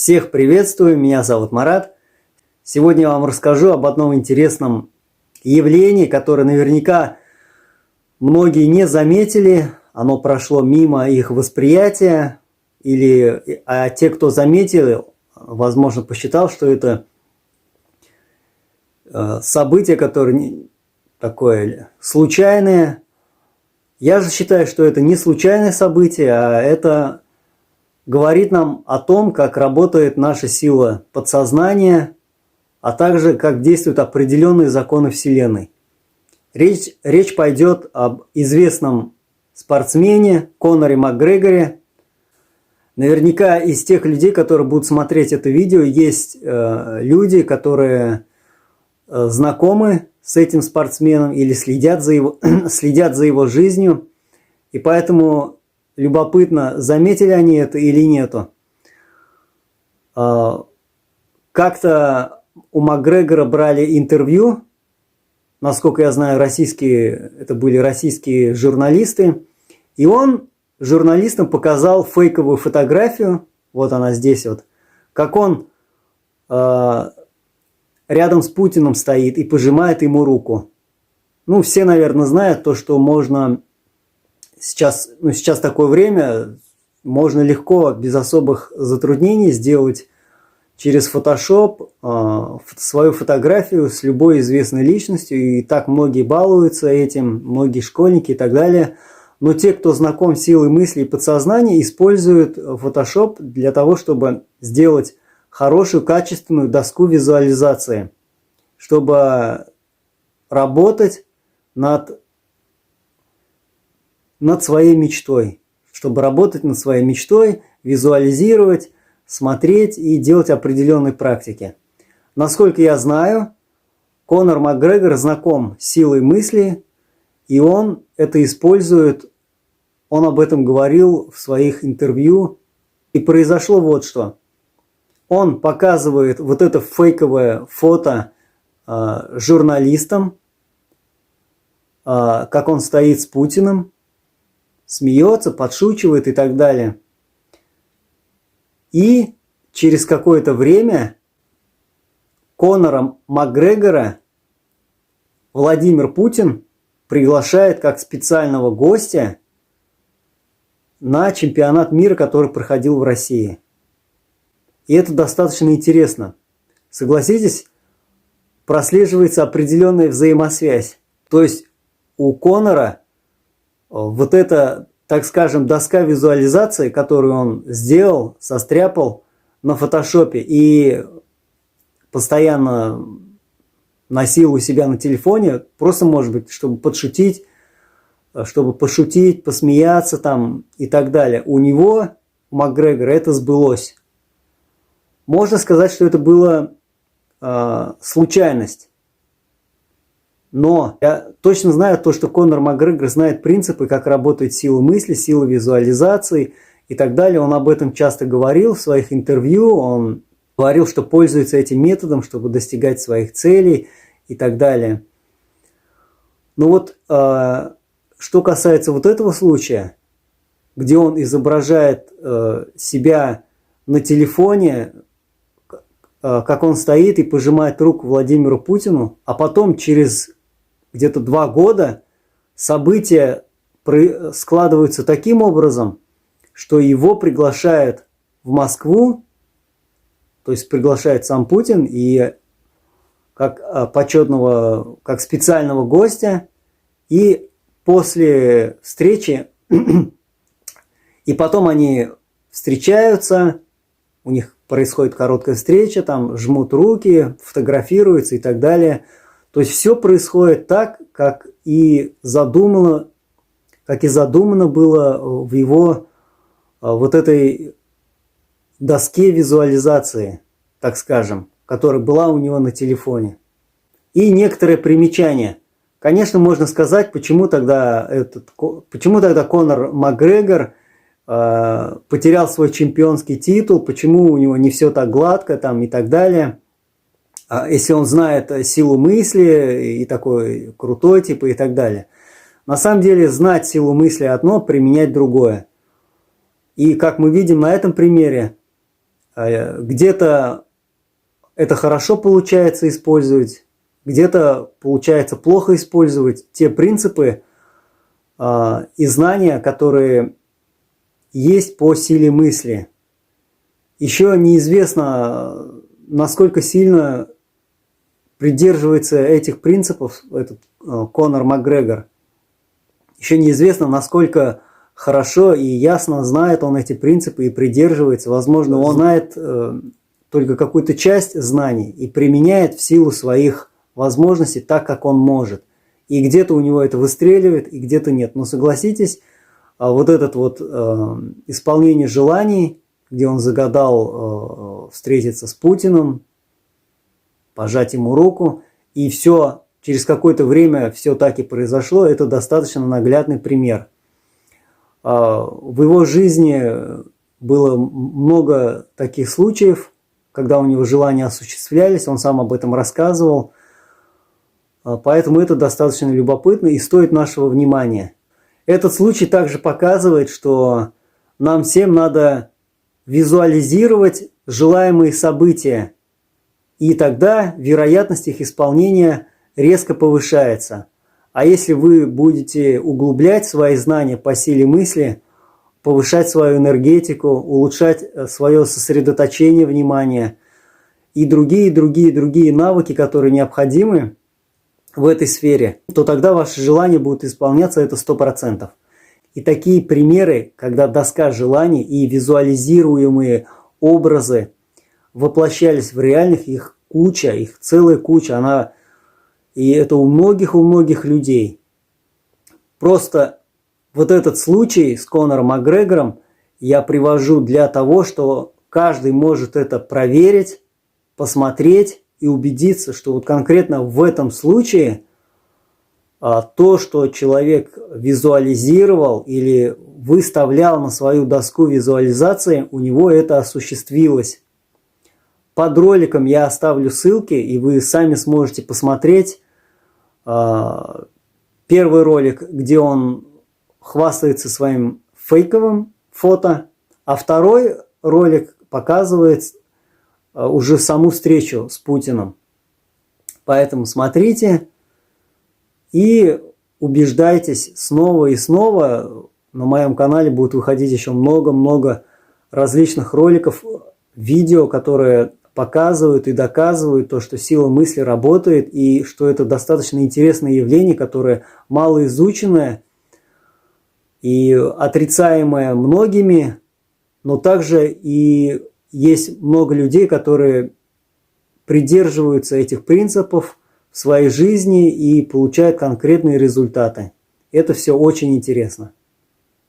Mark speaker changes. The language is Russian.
Speaker 1: Всех приветствую, меня зовут Марат. Сегодня я вам расскажу об одном интересном явлении, которое наверняка многие не заметили, оно прошло мимо их восприятия, а те, кто заметил, возможно, посчитал, что это событие, которое такое случайное. Я же считаю, что это не случайное событие, а это говорит нам о том, как работает наша сила подсознания, а также как действуют определенные законы Вселенной. Речь пойдет об известном спортсмене Коноре Макгрегоре. Наверняка из тех людей, которые будут смотреть это видео, есть люди, которые знакомы с этим спортсменом или следят за его жизнью. И поэтому любопытно, заметили они это или нету. Как-то у Макгрегора брали интервью, насколько я знаю, это были российские журналисты, и он журналистам показал фейковую фотографию, вот она здесь вот, как он рядом с Путиным стоит и пожимает ему руку. Ну, все, наверное, знают то, что можно сейчас такое время, можно легко, без особых затруднений сделать через Photoshop свою фотографию с любой известной личностью, и так многие балуются этим, многие школьники и так далее. Но те, кто знаком с силой мысли и подсознания, используют Photoshop для того, чтобы сделать хорошую, качественную доску визуализации, чтобы работать над своей мечтой, визуализировать, смотреть и делать определенные практики. Насколько я знаю, Конор Макгрегор знаком с силой мысли, и он это использует, он об этом говорил в своих интервью. И произошло вот что. Он показывает вот это фейковое фото журналистам, как он стоит с Путиным, смеется, подшучивает и так далее. И через какое-то время Конора Макгрегора Владимир Путин приглашает как специального гостя на чемпионат мира, который проходил в России. И это достаточно интересно. Согласитесь, прослеживается определенная взаимосвязь. То есть у Конора вот эта, так скажем, доска визуализации, которую он сделал, состряпал на фотошопе и постоянно носил у себя на телефоне, просто, может быть, чтобы пошутить, посмеяться там и так далее. У Макгрегора, это сбылось. Можно сказать, что это была случайность. Но я точно знаю то, что Конор Макгрегор знает принципы, как работает сила мысли, сила визуализации и так далее. Он об этом часто говорил в своих интервью. Он говорил, что пользуется этим методом, чтобы достигать своих целей и так далее. Но вот что касается вот этого случая, где он изображает себя на телефоне, как он стоит и пожимает руку Владимиру Путину, а потом через где-то 2 года события складываются таким образом, что его приглашают в Москву, то есть приглашает сам Путин, и как почетного, как специального гостя, и после встречи, и потом они встречаются, у них происходит короткая встреча, там жмут руки, фотографируются и так далее. То есть все происходит так, как и задумано было в его вот этой доске визуализации, так скажем, которая была у него на телефоне. И некоторые примечания. Конечно, можно сказать, почему тогда Конор Макгрегор потерял свой чемпионский титул, почему у него не все так гладко там, и так далее. Если он знает силу мысли и такой крутой типа и так далее. На самом деле знать силу мысли одно, применять другое. И как мы видим на этом примере, Где-то это хорошо получается использовать, где-то получается плохо использовать те принципы и знания, которые есть по силе мысли. Еще неизвестно, насколько сильно придерживается этих принципов этот Конор Макгрегор. Еще неизвестно, насколько хорошо и ясно знает он эти принципы и придерживается. Возможно, он знает только какую-то часть знаний и применяет в силу своих возможностей так, как он может. И где-то у него это выстреливает, и где-то нет. Но согласитесь, вот этот вот исполнение желаний, где он загадал встретиться с Путиным, пожать ему руку, и все, через какое-то время все так и произошло, это достаточно наглядный пример. В его жизни было много таких случаев, когда у него желания осуществлялись, он сам об этом рассказывал, поэтому это достаточно любопытно и стоит нашего внимания. Этот случай также показывает, что нам всем надо визуализировать желаемые события, и тогда вероятность их исполнения резко повышается. А если вы будете углублять свои знания по силе мысли, повышать свою энергетику, улучшать свое сосредоточение внимания и другие навыки, которые необходимы в этой сфере, то тогда ваши желания будут исполняться, это 100%. И такие примеры, когда доска желаний и визуализируемые образы воплощались в реальных, их куча, их целая куча, и это у многих людей. Просто вот этот случай с Конором Макгрегором я привожу для того, что каждый может это проверить, посмотреть и убедиться, что вот конкретно в этом случае то, что человек визуализировал или выставлял на свою доску визуализации, у него это осуществилось. Под роликом я оставлю ссылки, и вы сами сможете посмотреть. Первый ролик, где он хвастается своим фейковым фото, а второй ролик показывает уже саму встречу с Путиным. Поэтому смотрите и убеждайтесь снова и снова. На моем канале будет выходить еще много-много различных роликов, видео, которые показывают и доказывают то, что сила мысли работает, и что это достаточно интересное явление, которое малоизученное и отрицаемое многими, но также и есть много людей, которые придерживаются этих принципов в своей жизни и получают конкретные результаты. Это все очень интересно.